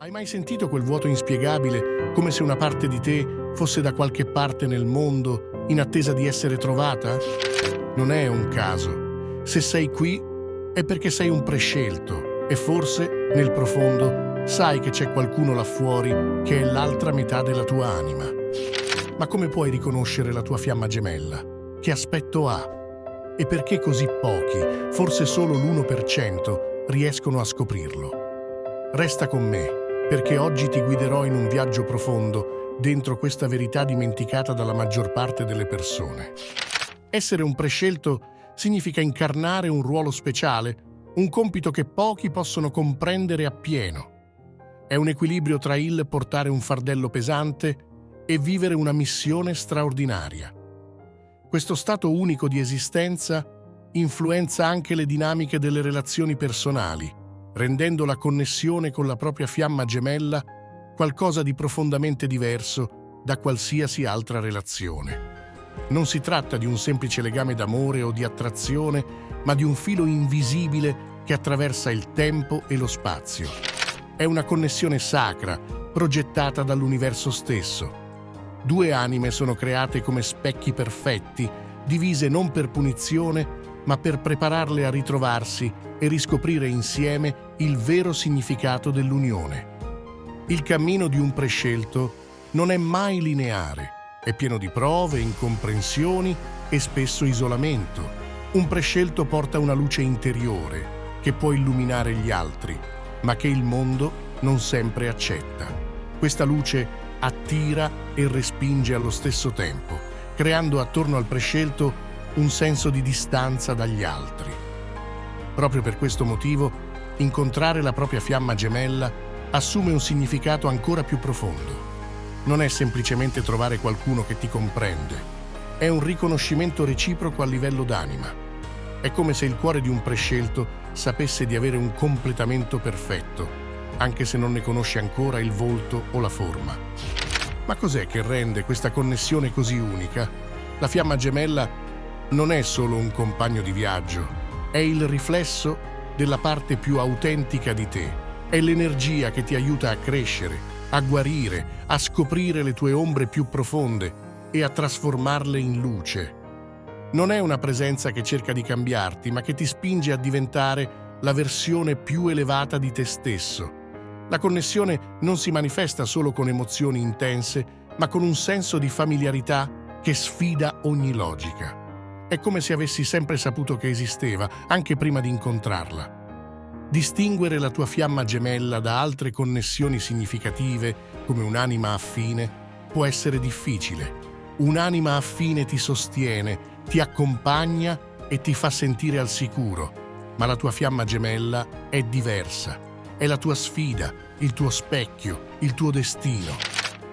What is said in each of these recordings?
Hai mai sentito quel vuoto inspiegabile, come se una parte di te fosse da qualche parte nel mondo, in attesa di essere trovata? Non è un caso. Se sei qui, è perché sei un prescelto e forse, nel profondo, sai che c'è qualcuno là fuori che è l'altra metà della tua anima. Ma come puoi riconoscere la tua fiamma gemella? Che aspetto ha? E perché così pochi, forse solo l'1%, riescono a scoprirlo? Resta con me, perché oggi ti guiderò in un viaggio profondo dentro questa verità dimenticata dalla maggior parte delle persone. Essere un prescelto significa incarnare un ruolo speciale, un compito che pochi possono comprendere appieno. È un equilibrio tra il portare un fardello pesante e vivere una missione straordinaria. Questo stato unico di esistenza influenza anche le dinamiche delle relazioni personali, rendendo la connessione con la propria fiamma gemella qualcosa di profondamente diverso da qualsiasi altra relazione. Non si tratta di un semplice legame d'amore o di attrazione, ma di un filo invisibile che attraversa il tempo e lo spazio. È una connessione sacra, progettata dall'universo stesso. Due anime sono create come specchi perfetti, divise non per punizione, ma per prepararle a ritrovarsi e riscoprire insieme il vero significato dell'unione. Il cammino di un prescelto non è mai lineare, è pieno di prove, incomprensioni e spesso isolamento. Un prescelto porta una luce interiore che può illuminare gli altri, ma che il mondo non sempre accetta. Questa luce attira e respinge allo stesso tempo, creando attorno al prescelto un senso di distanza dagli altri. Proprio per questo motivo, incontrare la propria fiamma gemella assume un significato ancora più profondo. Non è semplicemente trovare qualcuno che ti comprende, è un riconoscimento reciproco a livello d'anima. È come se il cuore di un prescelto sapesse di avere un completamento perfetto, anche se non ne conosce ancora il volto o la forma. Ma cos'è che rende questa connessione così unica? La fiamma gemella non è solo un compagno di viaggio, è il riflesso della parte più autentica di te. È l'energia che ti aiuta a crescere, a guarire, a scoprire le tue ombre più profonde e a trasformarle in luce. Non è una presenza che cerca di cambiarti, ma che ti spinge a diventare la versione più elevata di te stesso. La connessione non si manifesta solo con emozioni intense, ma con un senso di familiarità che sfida ogni logica. È come se avessi sempre saputo che esisteva, anche prima di incontrarla. Distinguere la tua fiamma gemella da altre connessioni significative, come un'anima affine, può essere difficile. Un'anima affine ti sostiene, ti accompagna e ti fa sentire al sicuro, ma la tua fiamma gemella è diversa. È la tua sfida, il tuo specchio, il tuo destino.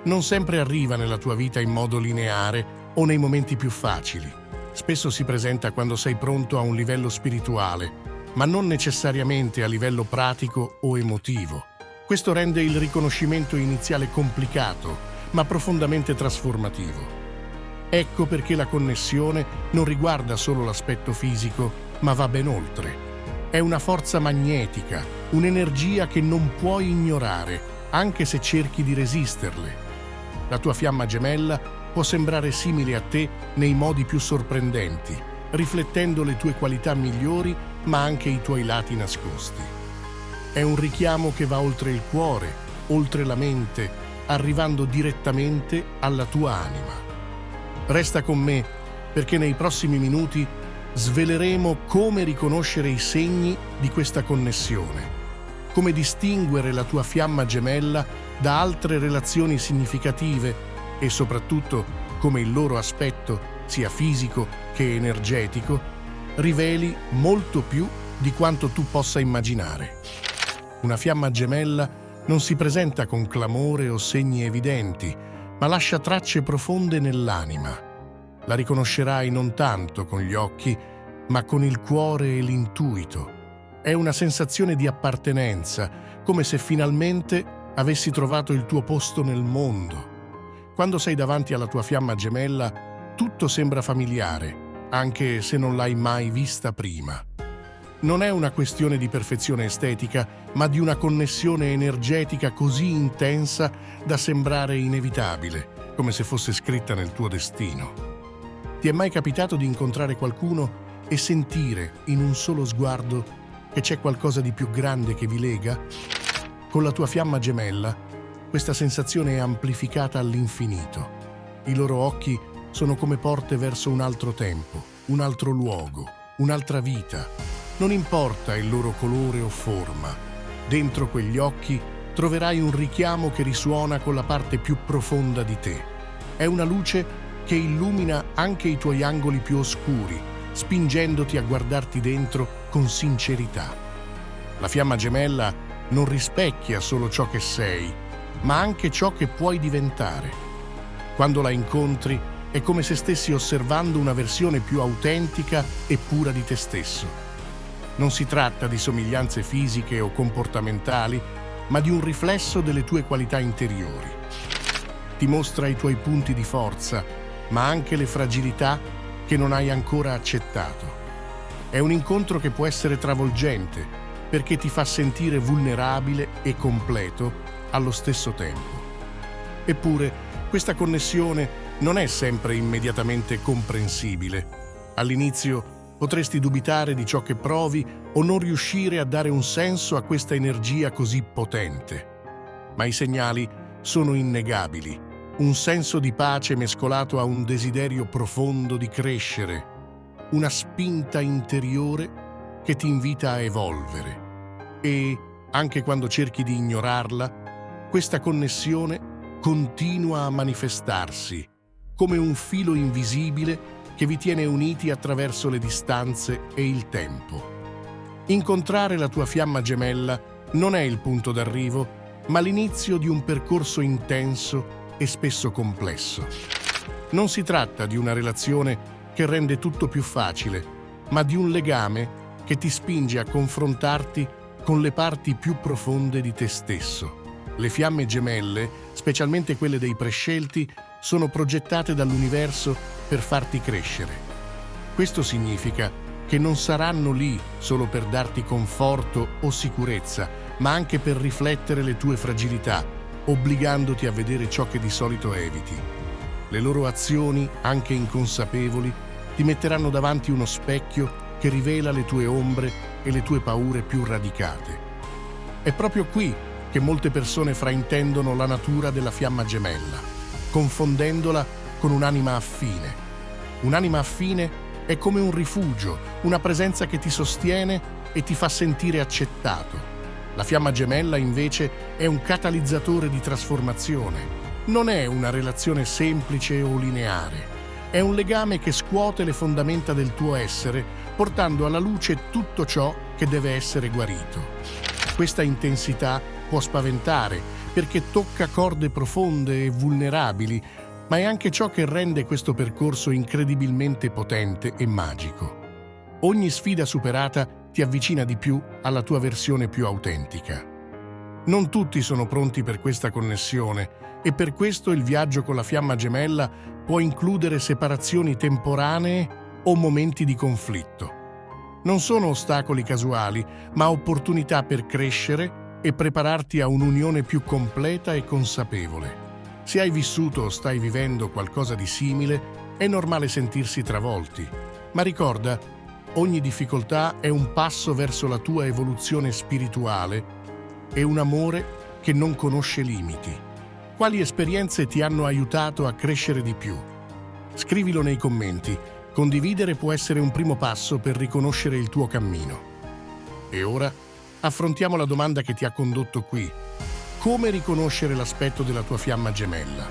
Non sempre arriva nella tua vita in modo lineare o nei momenti più facili. Spesso si presenta quando sei pronto a un livello spirituale, ma non necessariamente a livello pratico o emotivo. Questo rende il riconoscimento iniziale complicato, ma profondamente trasformativo. Ecco perché la connessione non riguarda solo l'aspetto fisico, ma va ben oltre. È una forza magnetica, un'energia che non puoi ignorare, anche se cerchi di resisterle. La tua fiamma gemella può sembrare simile a te nei modi più sorprendenti, riflettendo le tue qualità migliori, ma anche i tuoi lati nascosti. È un richiamo che va oltre il cuore, oltre la mente, arrivando direttamente alla tua anima. Resta con me, perché nei prossimi minuti sveleremo come riconoscere i segni di questa connessione, come distinguere la tua fiamma gemella da altre relazioni significative e soprattutto come il loro aspetto, sia fisico che energetico, riveli molto più di quanto tu possa immaginare. Una fiamma gemella non si presenta con clamore o segni evidenti, ma lascia tracce profonde nell'anima. La riconoscerai non tanto con gli occhi, ma con il cuore e l'intuito. È una sensazione di appartenenza, come se finalmente avessi trovato il tuo posto nel mondo. Quando sei davanti alla tua fiamma gemella, tutto sembra familiare, anche se non l'hai mai vista prima. Non è una questione di perfezione estetica, ma di una connessione energetica così intensa da sembrare inevitabile, come se fosse scritta nel tuo destino. Ti è mai capitato di incontrare qualcuno e sentire in un solo sguardo che c'è qualcosa di più grande che vi lega? Con la tua fiamma gemella, questa sensazione è amplificata all'infinito. I loro occhi sono come porte verso un altro tempo, un altro luogo, un'altra vita. Non importa il loro colore o forma, dentro quegli occhi troverai un richiamo che risuona con la parte più profonda di te. È una luce che illumina anche i tuoi angoli più oscuri, spingendoti a guardarti dentro con sincerità. La fiamma gemella non rispecchia solo ciò che sei, ma anche ciò che puoi diventare. Quando la incontri, è come se stessi osservando una versione più autentica e pura di te stesso. Non si tratta di somiglianze fisiche o comportamentali, ma di un riflesso delle tue qualità interiori. Ti mostra i tuoi punti di forza, ma anche le fragilità che non hai ancora accettato. È un incontro che può essere travolgente, perché ti fa sentire vulnerabile e completo allo stesso tempo. Eppure, questa connessione non è sempre immediatamente comprensibile. All'inizio potresti dubitare di ciò che provi o non riuscire a dare un senso a questa energia così potente. Ma i segnali sono innegabili. Un senso di pace mescolato a un desiderio profondo di crescere, una spinta interiore che ti invita a evolvere. E, anche quando cerchi di ignorarla, questa connessione continua a manifestarsi come un filo invisibile che vi tiene uniti attraverso le distanze e il tempo. Incontrare la tua fiamma gemella non è il punto d'arrivo, ma l'inizio di un percorso intenso e spesso complesso. Non si tratta di una relazione che rende tutto più facile, ma di un legame che ti spinge a confrontarti con le parti più profonde di te stesso. Le fiamme gemelle, specialmente quelle dei prescelti, sono progettate dall'universo per farti crescere. Questo significa che non saranno lì solo per darti conforto o sicurezza, ma anche per riflettere le tue fragilità, obbligandoti a vedere ciò che di solito eviti. Le loro azioni, anche inconsapevoli, ti metteranno davanti uno specchio che rivela le tue ombre e le tue paure più radicate. È proprio qui che molte persone fraintendono la natura della fiamma gemella, confondendola con un'anima affine. Un'anima affine è come un rifugio, una presenza che ti sostiene e ti fa sentire accettato. La fiamma gemella, invece, è un catalizzatore di trasformazione. Non è una relazione semplice o lineare. È un legame che scuote le fondamenta del tuo essere, portando alla luce tutto ciò che deve essere guarito. Questa intensità può spaventare, perché tocca corde profonde e vulnerabili, ma è anche ciò che rende questo percorso incredibilmente potente e magico. Ogni sfida superata ti avvicina di più alla tua versione più autentica. Non tutti sono pronti per questa connessione e per questo il viaggio con la fiamma gemella può includere separazioni temporanee o momenti di conflitto. Non sono ostacoli casuali, ma opportunità per crescere e prepararti a un'unione più completa e consapevole. Se hai vissuto o stai vivendo qualcosa di simile, è normale sentirsi travolti. Ma ricorda, ogni difficoltà è un passo verso la tua evoluzione spirituale e un amore che non conosce limiti. Quali esperienze ti hanno aiutato a crescere di più? Scrivilo nei commenti. Condividere può essere un primo passo per riconoscere il tuo cammino. E ora affrontiamo la domanda che ti ha condotto qui. Come riconoscere l'aspetto della tua fiamma gemella?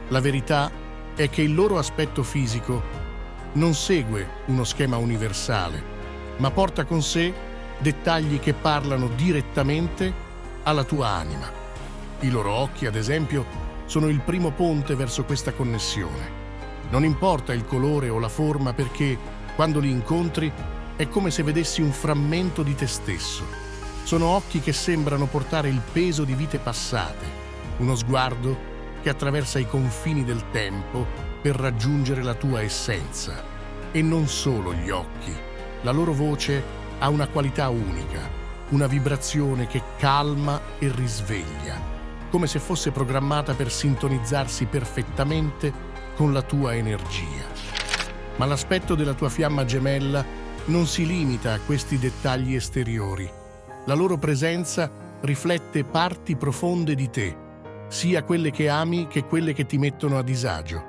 La verità è che il loro aspetto fisico non segue uno schema universale, ma porta con sé dettagli che parlano direttamente alla tua anima. I loro occhi, ad esempio, sono il primo ponte verso questa connessione. Non importa il colore o la forma, perché, quando li incontri, è come se vedessi un frammento di te stesso. Sono occhi che sembrano portare il peso di vite passate, uno sguardo che attraversa i confini del tempo per raggiungere la tua essenza. E non solo gli occhi. La loro voce ha una qualità unica, una vibrazione che calma e risveglia, come se fosse programmata per sintonizzarsi perfettamente con la tua energia. Ma l'aspetto della tua fiamma gemella non si limita a questi dettagli esteriori. La loro presenza riflette parti profonde di te, sia quelle che ami che quelle che ti mettono a disagio.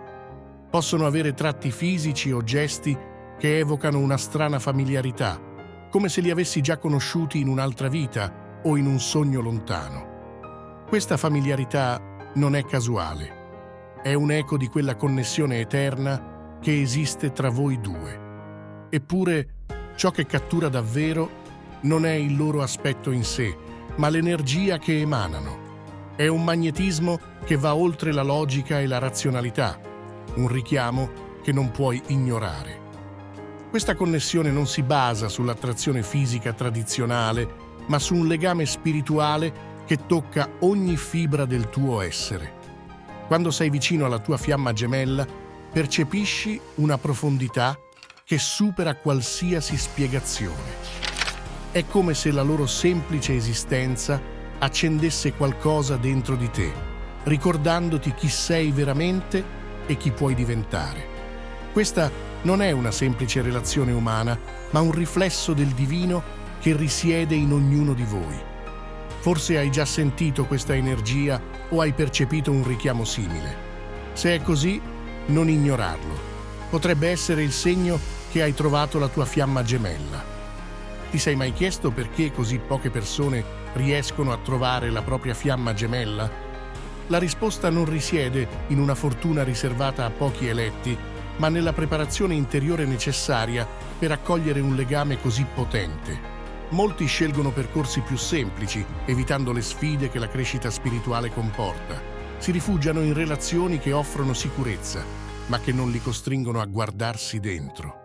Possono avere tratti fisici o gesti che evocano una strana familiarità, come se li avessi già conosciuti in un'altra vita o in un sogno lontano. Questa familiarità non è casuale, è un eco di quella connessione eterna che esiste tra voi due. Eppure, ciò che cattura davvero non è il loro aspetto in sé, ma l'energia che emanano. È un magnetismo che va oltre la logica e la razionalità, un richiamo che non puoi ignorare. Questa connessione non si basa sull'attrazione fisica tradizionale, ma su un legame spirituale che tocca ogni fibra del tuo essere. Quando sei vicino alla tua fiamma gemella, percepisci una profondità che supera qualsiasi spiegazione. È come se la loro semplice esistenza accendesse qualcosa dentro di te, ricordandoti chi sei veramente e chi puoi diventare. Questa non è una semplice relazione umana, ma un riflesso del divino che risiede in ognuno di voi. Forse hai già sentito questa energia o hai percepito un richiamo simile. Se è così, non ignorarlo. Potrebbe essere il segno che hai trovato la tua fiamma gemella. Ti sei mai chiesto perché così poche persone riescono a trovare la propria fiamma gemella? La risposta non risiede in una fortuna riservata a pochi eletti, ma nella preparazione interiore necessaria per accogliere un legame così potente. Molti scelgono percorsi più semplici, evitando le sfide che la crescita spirituale comporta. Si rifugiano in relazioni che offrono sicurezza, ma che non li costringono a guardarsi dentro.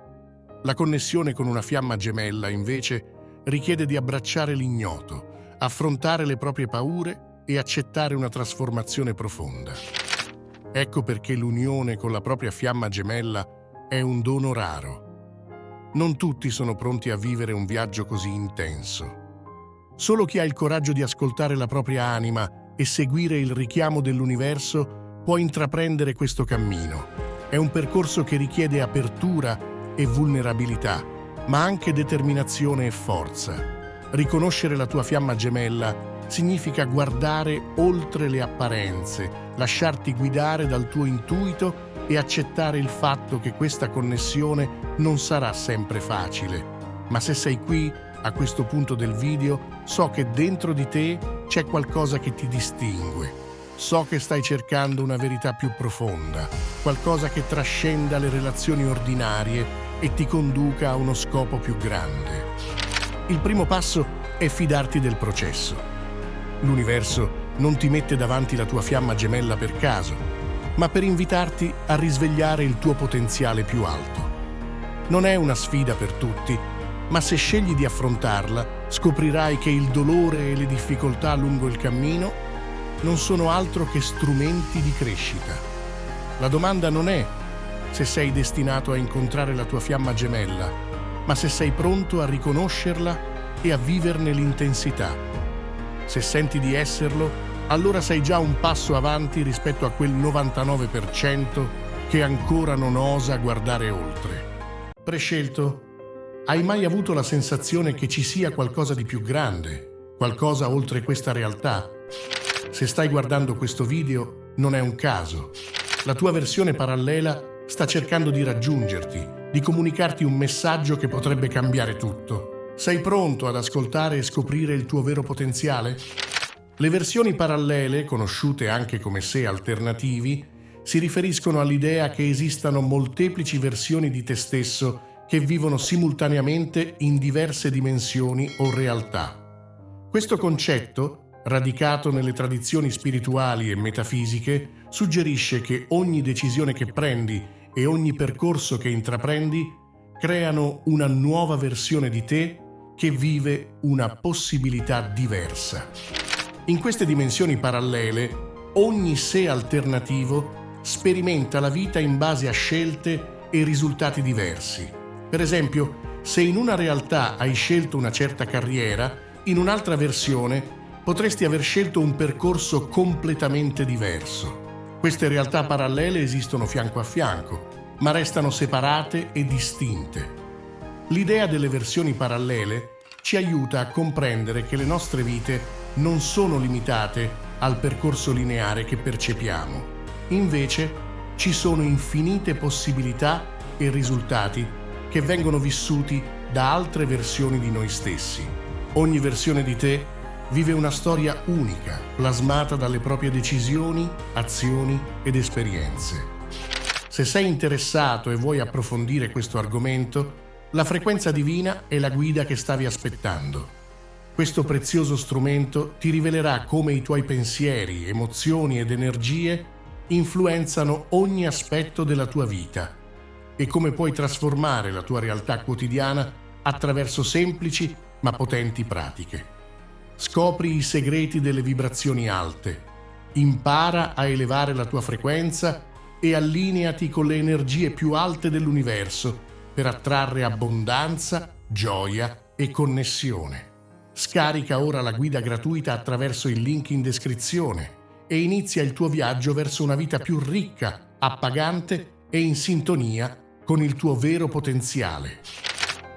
La connessione con una fiamma gemella, invece, richiede di abbracciare l'ignoto, affrontare le proprie paure e accettare una trasformazione profonda. Ecco perché l'unione con la propria fiamma gemella è un dono raro. Non tutti sono pronti a vivere un viaggio così intenso. Solo chi ha il coraggio di ascoltare la propria anima e seguire il richiamo dell'universo può intraprendere questo cammino. È un percorso che richiede apertura e vulnerabilità, ma anche determinazione e forza. Riconoscere la tua fiamma gemella significa guardare oltre le apparenze, lasciarti guidare dal tuo intuito e accettare il fatto che questa connessione non sarà sempre facile. Ma se sei qui, a questo punto del video, so che dentro di te c'è qualcosa che ti distingue. So che stai cercando una verità più profonda, qualcosa che trascenda le relazioni ordinarie e ti conduca a uno scopo più grande. Il primo passo è fidarti del processo. L'universo non ti mette davanti la tua fiamma gemella per caso, ma per invitarti a risvegliare il tuo potenziale più alto. Non è una sfida per tutti, ma se scegli di affrontarla, scoprirai che il dolore e le difficoltà lungo il cammino non sono altro che strumenti di crescita. La domanda non è se sei destinato a incontrare la tua fiamma gemella, ma se sei pronto a riconoscerla e a viverne l'intensità. Se senti di esserlo, allora sei già un passo avanti rispetto a quel 99% che ancora non osa guardare oltre. Prescelto, hai mai avuto la sensazione che ci sia qualcosa di più grande, qualcosa oltre questa realtà? Se stai guardando questo video, non è un caso. La tua versione parallela sta cercando di raggiungerti, di comunicarti un messaggio che potrebbe cambiare tutto. Sei pronto ad ascoltare e scoprire il tuo vero potenziale? Le versioni parallele, conosciute anche come sé alternativi, si riferiscono all'idea che esistano molteplici versioni di te stesso che vivono simultaneamente in diverse dimensioni o realtà. Questo concetto, radicato nelle tradizioni spirituali e metafisiche, suggerisce che ogni decisione che prendi e ogni percorso che intraprendi creano una nuova versione di te che vive una possibilità diversa. In queste dimensioni parallele, ogni sé alternativo sperimenta la vita in base a scelte e risultati diversi. Per esempio, Se in una realtà hai scelto una certa carriera, in un'altra versione potresti aver scelto un percorso completamente diverso. Queste realtà parallele esistono fianco a fianco, ma restano separate e distinte. L'idea delle versioni parallele ci aiuta a comprendere che le nostre vite non sono limitate al percorso lineare che percepiamo. Invece, ci sono infinite possibilità e risultati che vengono vissuti da altre versioni di noi stessi. Ogni versione di te vive una storia unica, plasmata dalle proprie decisioni, azioni ed esperienze. Se sei interessato e vuoi approfondire questo argomento, la frequenza divina è la guida che stavi aspettando. Questo prezioso strumento ti rivelerà come i tuoi pensieri, emozioni ed energie influenzano ogni aspetto della tua vita e come puoi trasformare la tua realtà quotidiana attraverso semplici ma potenti pratiche. Scopri i segreti delle vibrazioni alte, impara a elevare la tua frequenza e allineati con le energie più alte dell'universo per attrarre abbondanza, gioia e connessione. Scarica ora la guida gratuita attraverso il link in descrizione e inizia il tuo viaggio verso una vita più ricca, appagante e in sintonia con il tuo vero potenziale.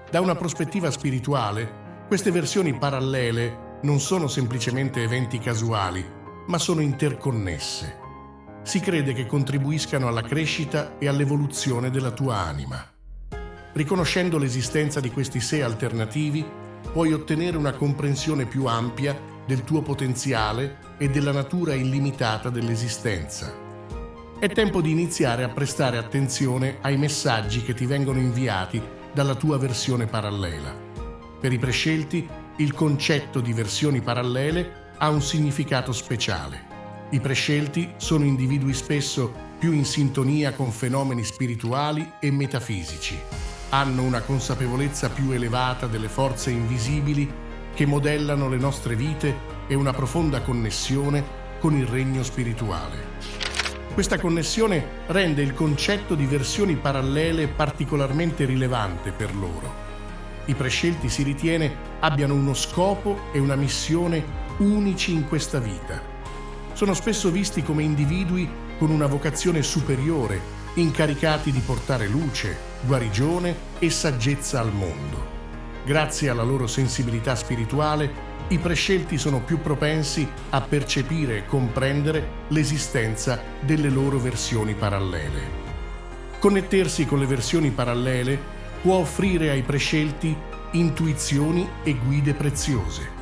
Da una prospettiva spirituale, queste versioni parallele non sono semplicemente eventi casuali, ma sono interconnesse. Si crede che contribuiscano alla crescita e all'evoluzione della tua anima. Riconoscendo l'esistenza di questi sé alternativi, puoi ottenere una comprensione più ampia del tuo potenziale e della natura illimitata dell'esistenza. È tempo di iniziare a prestare attenzione ai messaggi che ti vengono inviati dalla tua versione parallela. Per i prescelti, il concetto di versioni parallele ha un significato speciale. I prescelti sono individui spesso più in sintonia con fenomeni spirituali e metafisici. Hanno una consapevolezza più elevata delle forze invisibili che modellano le nostre vite e una profonda connessione con il regno spirituale. Questa connessione rende il concetto di versioni parallele particolarmente rilevante per loro. I prescelti si ritiene abbiano uno scopo e una missione unici in questa vita. Sono spesso visti come individui con una vocazione superiore, incaricati di portare luce, guarigione e saggezza al mondo. Grazie alla loro sensibilità spirituale, i prescelti sono più propensi a percepire e comprendere l'esistenza delle loro versioni parallele. Connettersi con le versioni parallele può offrire ai prescelti intuizioni e guide preziose.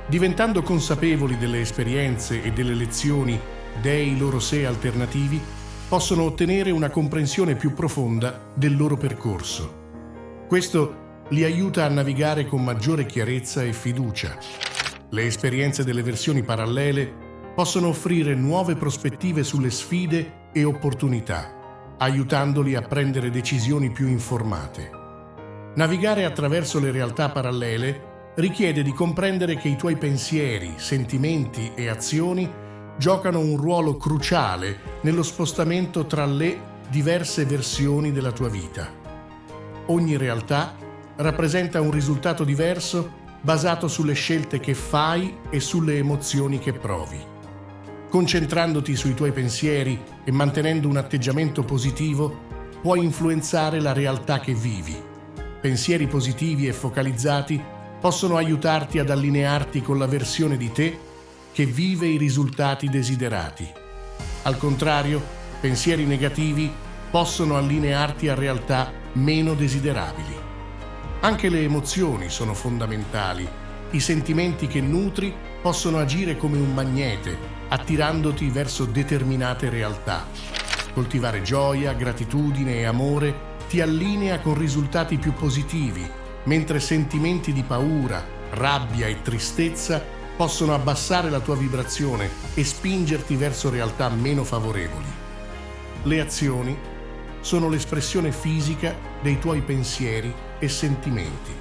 Diventando consapevoli delle esperienze e delle lezioni dei loro sé alternativi, possono ottenere una comprensione più profonda del loro percorso. Questo li aiuta a navigare con maggiore chiarezza e fiducia. Le esperienze delle versioni parallele possono offrire nuove prospettive sulle sfide e opportunità, aiutandoli a prendere decisioni più informate. Navigare attraverso le realtà parallele richiede di comprendere che i tuoi pensieri, sentimenti e azioni giocano un ruolo cruciale nello spostamento tra le diverse versioni della tua vita. Ogni realtà rappresenta un risultato diverso basato sulle scelte che fai e sulle emozioni che provi. Concentrandoti sui tuoi pensieri e mantenendo un atteggiamento positivo, puoi influenzare la realtà che vivi. Pensieri positivi e focalizzati possono aiutarti ad allinearti con la versione di te che vive i risultati desiderati. Al contrario, pensieri negativi possono allinearti a realtà meno desiderabili. Anche le emozioni sono fondamentali. I sentimenti che nutri possono agire come un magnete, attirandoti verso determinate realtà. Coltivare gioia, gratitudine e amore ti allinea con risultati più positivi, mentre sentimenti di paura, rabbia e tristezza possono abbassare la tua vibrazione e spingerti verso realtà meno favorevoli. Le azioni sono l'espressione fisica dei tuoi pensieri e sentimenti.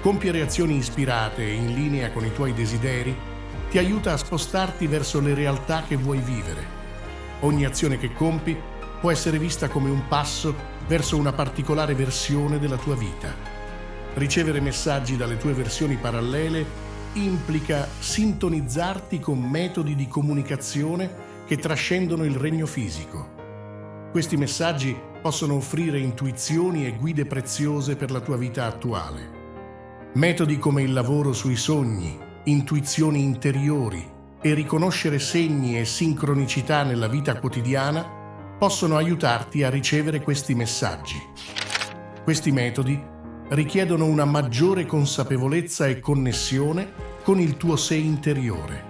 Compiere azioni ispirate e in linea con i tuoi desideri ti aiuta a spostarti verso le realtà che vuoi vivere. Ogni azione che compi può essere vista come un passo verso una particolare versione della tua vita. Ricevere messaggi dalle tue versioni parallele implica sintonizzarti con metodi di comunicazione che trascendono il regno fisico. Questi messaggi possono offrire intuizioni e guide preziose per la tua vita attuale. Metodi come il lavoro sui sogni, intuizioni interiori e riconoscere segni e sincronicità nella vita quotidiana possono aiutarti a ricevere questi messaggi. Questi metodi richiedono una maggiore consapevolezza e connessione con il tuo sé interiore.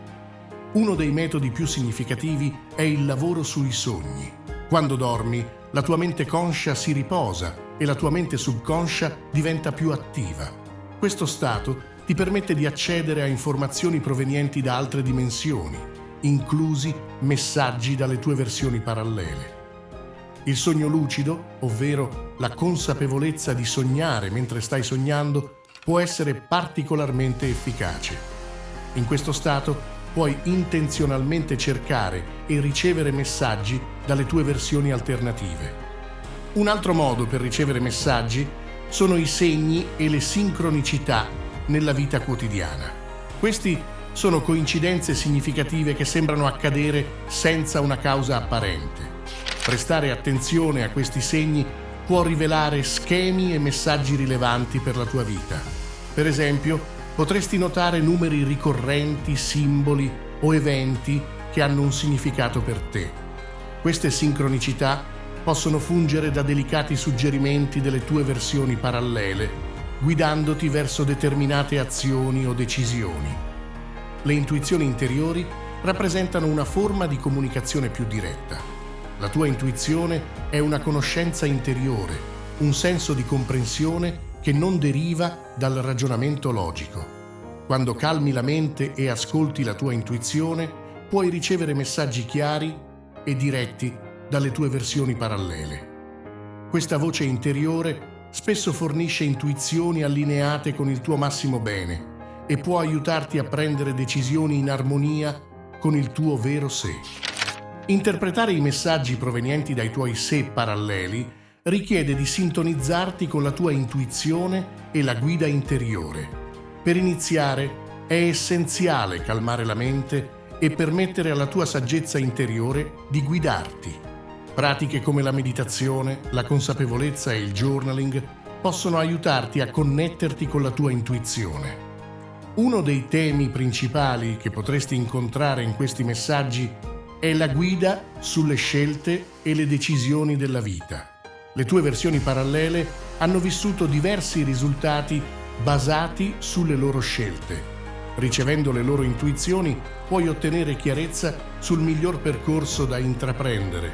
Uno dei metodi più significativi è il lavoro sui sogni. Quando dormi, la tua mente conscia si riposa e la tua mente subconscia diventa più attiva. Questo stato ti permette di accedere a informazioni provenienti da altre dimensioni, inclusi messaggi dalle tue versioni parallele. Il sogno lucido, ovvero la consapevolezza di sognare mentre stai sognando, può essere particolarmente efficace. In questo stato puoi intenzionalmente cercare e ricevere messaggi dalle tue versioni alternative. Un altro modo per ricevere messaggi sono i segni e le sincronicità nella vita quotidiana. Questi sono coincidenze significative che sembrano accadere senza una causa apparente. Prestare attenzione a questi segni può rivelare schemi e messaggi rilevanti per la tua vita. Per esempio, potresti notare numeri ricorrenti, simboli o eventi che hanno un significato per te. Queste sincronicità possono fungere da delicati suggerimenti delle tue versioni parallele, guidandoti verso determinate azioni o decisioni. Le intuizioni interiori rappresentano una forma di comunicazione più diretta. La tua intuizione è una conoscenza interiore, un senso di comprensione che non deriva dal ragionamento logico. Quando calmi la mente e ascolti la tua intuizione, puoi ricevere messaggi chiari e diretti dalle tue versioni parallele. Questa voce interiore spesso fornisce intuizioni allineate con il tuo massimo bene e può aiutarti a prendere decisioni in armonia con il tuo vero sé. Interpretare i messaggi provenienti dai tuoi sé paralleli richiede di sintonizzarti con la tua intuizione e la guida interiore. Per iniziare, è essenziale calmare la mente e permettere alla tua saggezza interiore di guidarti. Pratiche come la meditazione, la consapevolezza e il journaling possono aiutarti a connetterti con la tua intuizione. Uno dei temi principali che potresti incontrare in questi messaggi è la guida sulle scelte e le decisioni della vita. Le tue versioni parallele hanno vissuto diversi risultati basati sulle loro scelte. Ricevendo le loro intuizioni, puoi ottenere chiarezza sul miglior percorso da intraprendere.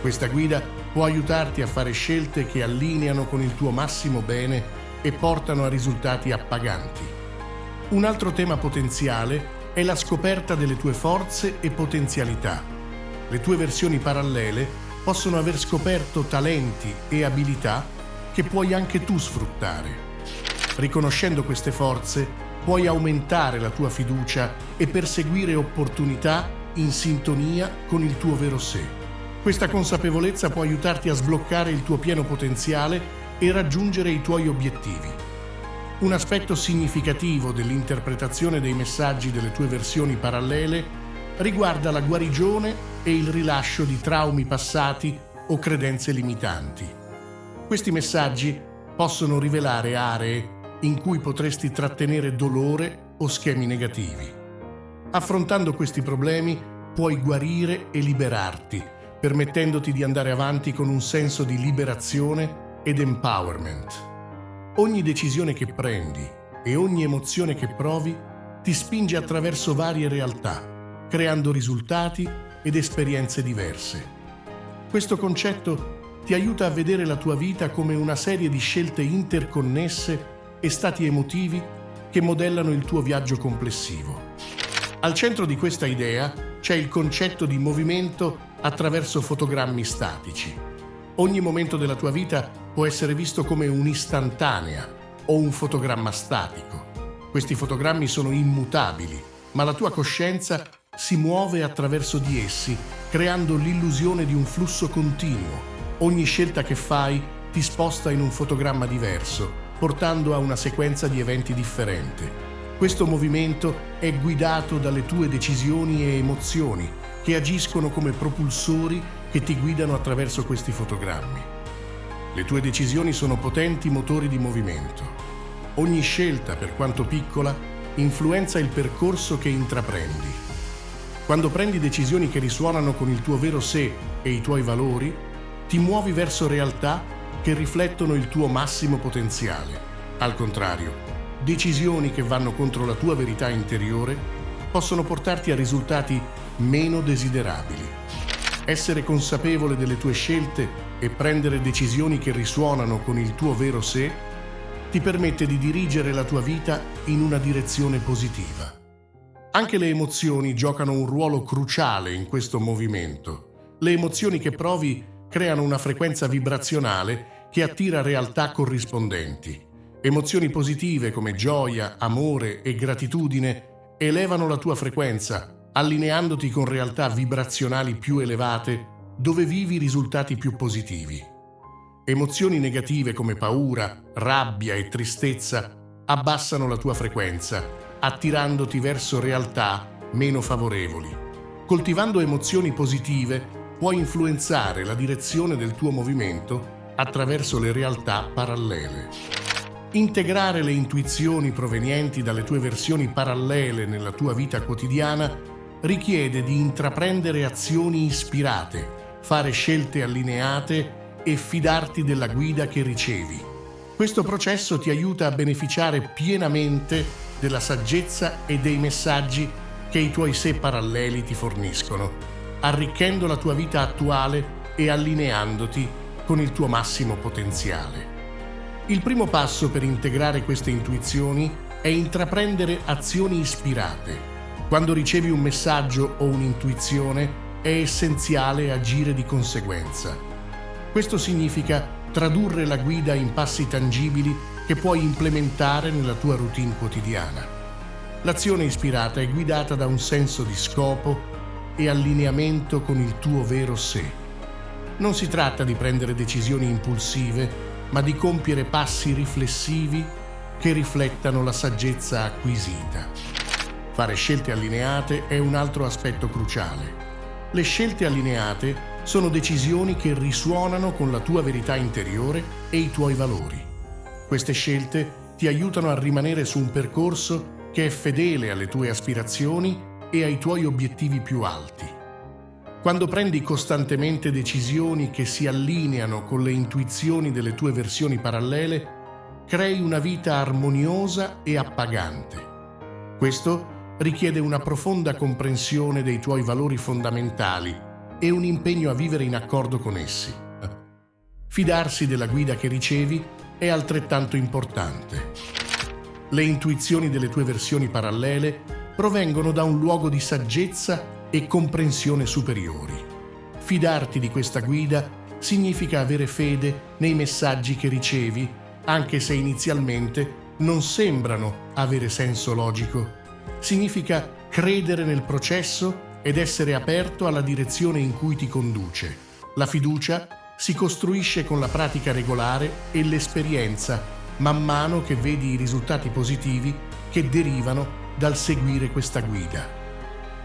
Questa guida può aiutarti a fare scelte che allineano con il tuo massimo bene e portano a risultati appaganti. Un altro tema potenziale è la scoperta delle tue forze e potenzialità. Le tue versioni parallele possono aver scoperto talenti e abilità che puoi anche tu sfruttare. Riconoscendo queste forze, puoi aumentare la tua fiducia e perseguire opportunità in sintonia con il tuo vero sé. Questa consapevolezza può aiutarti a sbloccare il tuo pieno potenziale e raggiungere i tuoi obiettivi. Un aspetto significativo dell'interpretazione dei messaggi delle tue versioni parallele riguarda la guarigione e il rilascio di traumi passati o credenze limitanti. Questi messaggi possono rivelare aree in cui potresti trattenere dolore o schemi negativi. Affrontando questi problemi puoi guarire e liberarti, permettendoti di andare avanti con un senso di liberazione ed empowerment. Ogni decisione che prendi e ogni emozione che provi ti spinge attraverso varie realtà, creando risultati ed esperienze diverse. Questo concetto ti aiuta a vedere la tua vita come una serie di scelte interconnesse e stati emotivi che modellano il tuo viaggio complessivo. Al centro di questa idea c'è il concetto di movimento attraverso fotogrammi statici. Ogni momento della tua vita può essere visto come un'istantanea o un fotogramma statico. Questi fotogrammi sono immutabili, ma la tua coscienza si muove attraverso di essi, creando l'illusione di un flusso continuo. Ogni scelta che fai ti sposta in un fotogramma diverso, portando a una sequenza di eventi differente. Questo movimento è guidato dalle tue decisioni e emozioni, che agiscono come propulsori che ti guidano attraverso questi fotogrammi. Le tue decisioni sono potenti motori di movimento. Ogni scelta, per quanto piccola, influenza il percorso che intraprendi. Quando prendi decisioni che risuonano con il tuo vero sé e i tuoi valori, ti muovi verso realtà che riflettono il tuo massimo potenziale. Al contrario, decisioni che vanno contro la tua verità interiore possono portarti a risultati meno desiderabili. Essere consapevole delle tue scelte e prendere decisioni che risuonano con il tuo vero sé ti permette di dirigere la tua vita in una direzione positiva. Anche le emozioni giocano un ruolo cruciale in questo movimento. Le emozioni che provi creano una frequenza vibrazionale che attira realtà corrispondenti. Emozioni positive come gioia, amore e gratitudine elevano la tua frequenza, allineandoti con realtà vibrazionali più elevate dove vivi risultati più positivi. Emozioni negative come paura, rabbia e tristezza abbassano la tua frequenza, attirandoti verso realtà meno favorevoli. Coltivando emozioni positive puoi influenzare la direzione del tuo movimento attraverso le realtà parallele. Integrare le intuizioni provenienti dalle tue versioni parallele nella tua vita quotidiana richiede di intraprendere azioni ispirate, fare scelte allineate e fidarti della guida che ricevi. Questo processo ti aiuta a beneficiare pienamente della saggezza e dei messaggi che i tuoi sé paralleli ti forniscono, arricchendo la tua vita attuale e allineandoti con il tuo massimo potenziale. Il primo passo per integrare queste intuizioni è intraprendere azioni ispirate. Quando ricevi un messaggio o un'intuizione, è essenziale agire di conseguenza. Questo significa tradurre la guida in passi tangibili che puoi implementare nella tua routine quotidiana. L'azione ispirata è guidata da un senso di scopo e allineamento con il tuo vero sé. Non si tratta di prendere decisioni impulsive, ma di compiere passi riflessivi che riflettano la saggezza acquisita. Fare scelte allineate è un altro aspetto cruciale. Le scelte allineate sono decisioni che risuonano con la tua verità interiore e i tuoi valori. Queste scelte ti aiutano a rimanere su un percorso che è fedele alle tue aspirazioni e ai tuoi obiettivi più alti. Quando prendi costantemente decisioni che si allineano con le intuizioni delle tue versioni parallele, crei una vita armoniosa e appagante. Questo richiede una profonda comprensione dei tuoi valori fondamentali e un impegno a vivere in accordo con essi. Fidarsi della guida che ricevi è altrettanto importante. Le intuizioni delle tue versioni parallele provengono da un luogo di saggezza e comprensione superiori. Fidarti di questa guida significa avere fede nei messaggi che ricevi, anche se inizialmente non sembrano avere senso logico. Significa credere nel processo ed essere aperto alla direzione in cui ti conduce. La fiducia si costruisce con la pratica regolare e l'esperienza, man mano che vedi i risultati positivi che derivano dal seguire questa guida.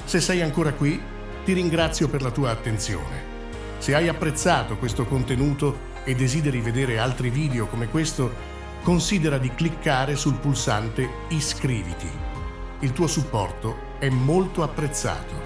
Se sei ancora qui, ti ringrazio per la tua attenzione. Se hai apprezzato questo contenuto e desideri vedere altri video come questo, considera di cliccare sul pulsante Iscriviti. Il tuo supporto è molto apprezzato.